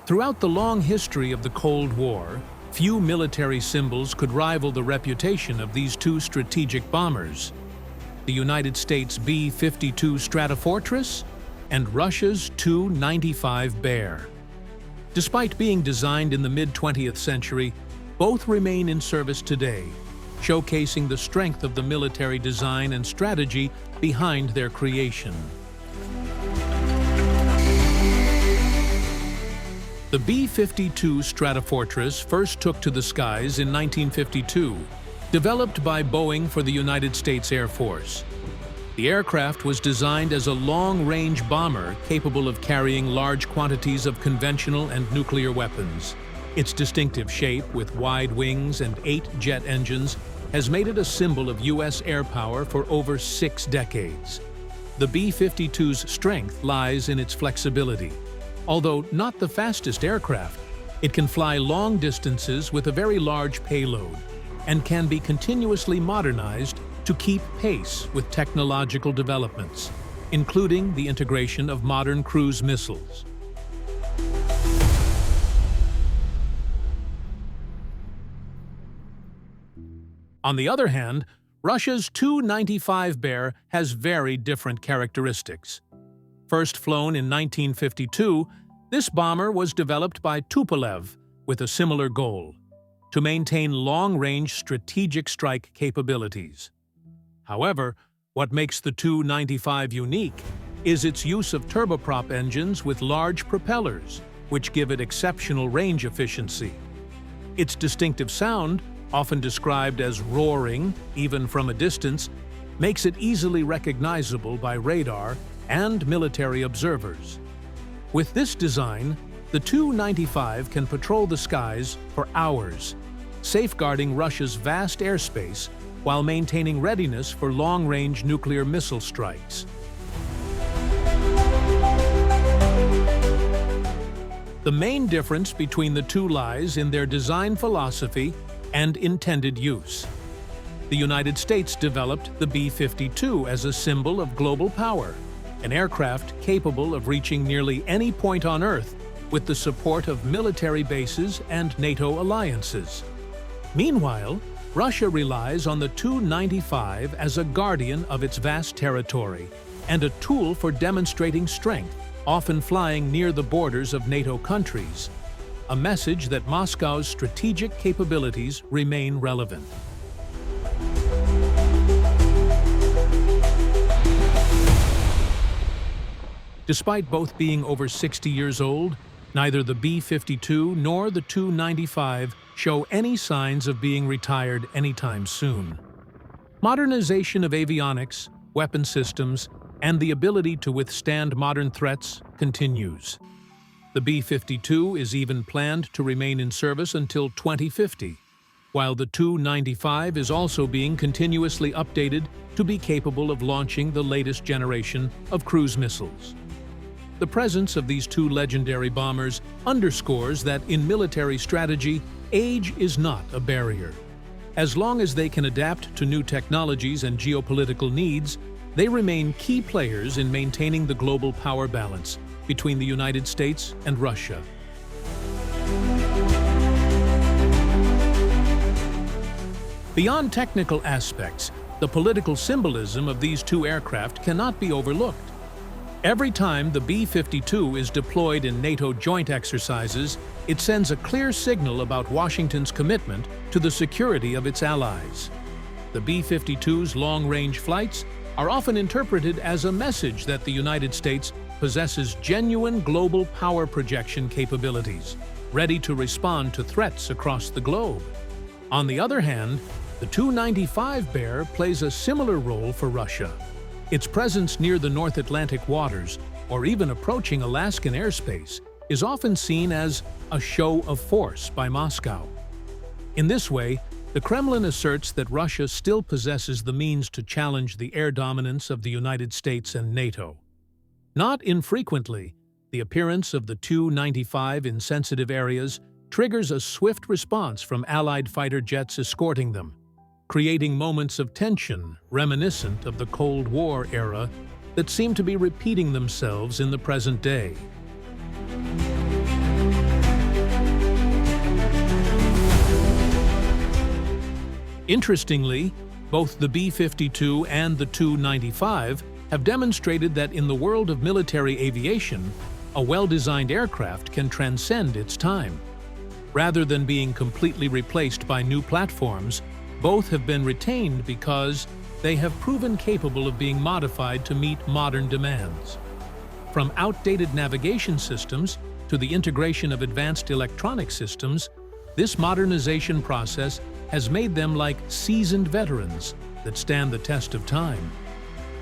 Throughout the long history of the Cold War, few military symbols could rival the reputation of these two strategic bombers: the United States B-52 Stratofortress and Russia's Tu-95 Bear. Despite being designed in the mid-20th century, both remain in service today, showcasing the strength of the military design and strategy behind their creation. The B-52 Stratofortress first took to the skies in 1952, developed by Boeing for the United States Air Force. The aircraft was designed as a long-range bomber capable of carrying large quantities of conventional and nuclear weapons. Its distinctive shape, with wide wings and 8 jet engines, has made it a symbol of U.S. air power for over 6 decades. The B-52's strength lies in its flexibility. Although not the fastest aircraft, it can fly long distances with a very large payload and can be continuously modernized to keep pace with technological developments, including the integration of modern cruise missiles. On the other hand, Russia's Tu-95 Bear has very different characteristics. First flown in 1952, this bomber was developed by Tupolev with a similar goal: to maintain long-range strategic strike capabilities. However, what makes the Tu-95 unique is its use of turboprop engines with large propellers, which give it exceptional range efficiency. Its distinctive sound, often described as roaring even from a distance, makes it easily recognizable by radar and military observers. With this design, the Tu-95 can patrol the skies for hours, safeguarding Russia's vast airspace while maintaining readiness for long-range nuclear missile strikes. The main difference between the two lies in their design philosophy and intended use. The United States developed the B-52 as a symbol of global power, an aircraft capable of reaching nearly any point on Earth with the support of military bases and NATO alliances. Meanwhile, Russia relies on the Tu-95 as a guardian of its vast territory and a tool for demonstrating strength, often flying near the borders of NATO countries, a message that Moscow's strategic capabilities remain relevant. Despite both being over 60 years old, neither the B-52 nor the Tu-95 show any signs of being retired anytime soon. Modernization of avionics, weapon systems, and the ability to withstand modern threats continues. The B-52 is even planned to remain in service until 2050, while the Tu-95 is also being continuously updated to be capable of launching the latest generation of cruise missiles. The presence of these two legendary bombers underscores that in military strategy, age is not a barrier. As long as they can adapt to new technologies and geopolitical needs, they remain key players in maintaining the global power balance between the United States and Russia. Beyond technical aspects, the political symbolism of these two aircraft cannot be overlooked. Every time the B-52 is deployed in NATO joint exercises, it sends a clear signal about Washington's commitment to the security of its allies. The B-52's long-range flights are often interpreted as a message that the United States possesses genuine global power projection capabilities, ready to respond to threats across the globe. On the other hand, the Tu-95 Bear plays a similar role for Russia. Its presence near the North Atlantic waters, or even approaching Alaskan airspace, is often seen as a show of force by Moscow. In this way, the Kremlin asserts that Russia still possesses the means to challenge the air dominance of the United States and NATO. Not infrequently, the appearance of the Tu-95 in sensitive areas triggers a swift response from Allied fighter jets escorting them, creating moments of tension reminiscent of the Cold War era that seem to be repeating themselves in the present day. Interestingly, both the B-52 and the Tu-95 have demonstrated that in the world of military aviation, a well-designed aircraft can transcend its time. Rather than being completely replaced by new platforms, both have been retained because they have proven capable of being modified to meet modern demands. From outdated navigation systems to the integration of advanced electronic systems, this modernization process has made them like seasoned veterans that stand the test of time.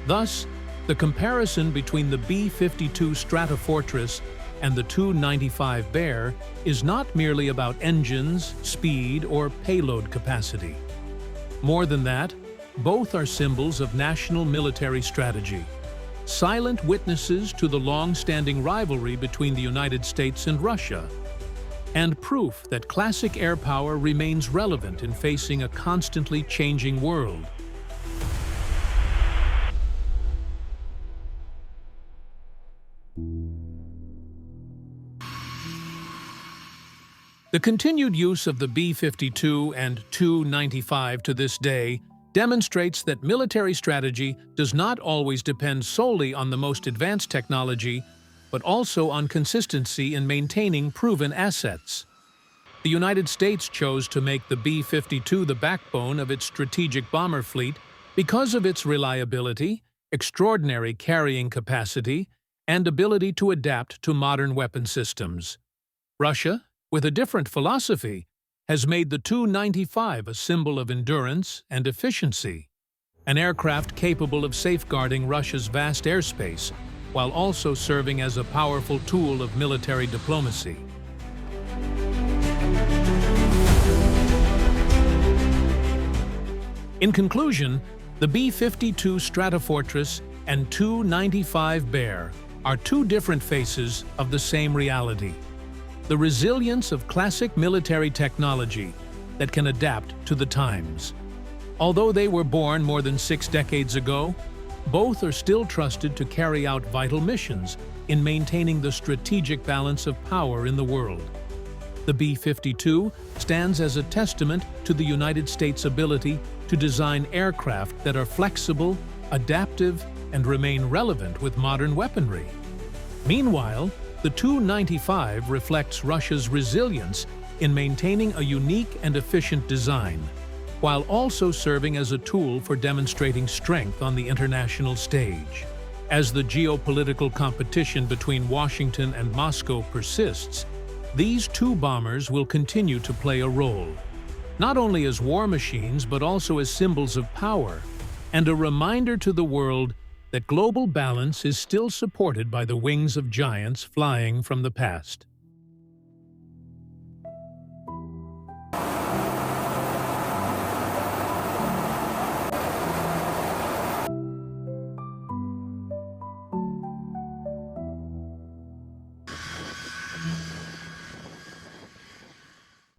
Thus, the comparison between the B-52 Stratofortress and the Tu-95 Bear is not merely about engines, speed, or payload capacity. More than that, both are symbols of national military strategy, silent witnesses to the long-standing rivalry between the United States and Russia, and proof that classic air power remains relevant in facing a constantly changing world. The continued use of the B-52 and Tu-95 to this day demonstrates that military strategy does not always depend solely on the most advanced technology, but also on consistency in maintaining proven assets. The United States chose to make the B-52 the backbone of its strategic bomber fleet because of its reliability, extraordinary carrying capacity, and ability to adapt to modern weapon systems. Russia, with a different philosophy, has made the Tu-95 a symbol of endurance and efficiency, an aircraft capable of safeguarding Russia's vast airspace while also serving as a powerful tool of military diplomacy. In conclusion, the B-52 Stratofortress and Tu-95 Bear are two different faces of the same reality: the resilience of classic military technology that can adapt to the times. Although they were born more than 6 decades ago, both are still trusted to carry out vital missions in maintaining the strategic balance of power in the world. The B-52 stands as a testament to the United States' ability to design aircraft that are flexible, adaptive, and remain relevant with modern weaponry. Meanwhile, the Tu-95 reflects Russia's resilience in maintaining a unique and efficient design, while also serving as a tool for demonstrating strength on the international stage. As the geopolitical competition between Washington and Moscow persists, these two bombers will continue to play a role, not only as war machines but also as symbols of power, and a reminder to the world that global balance is still supported by the wings of giants flying from the past.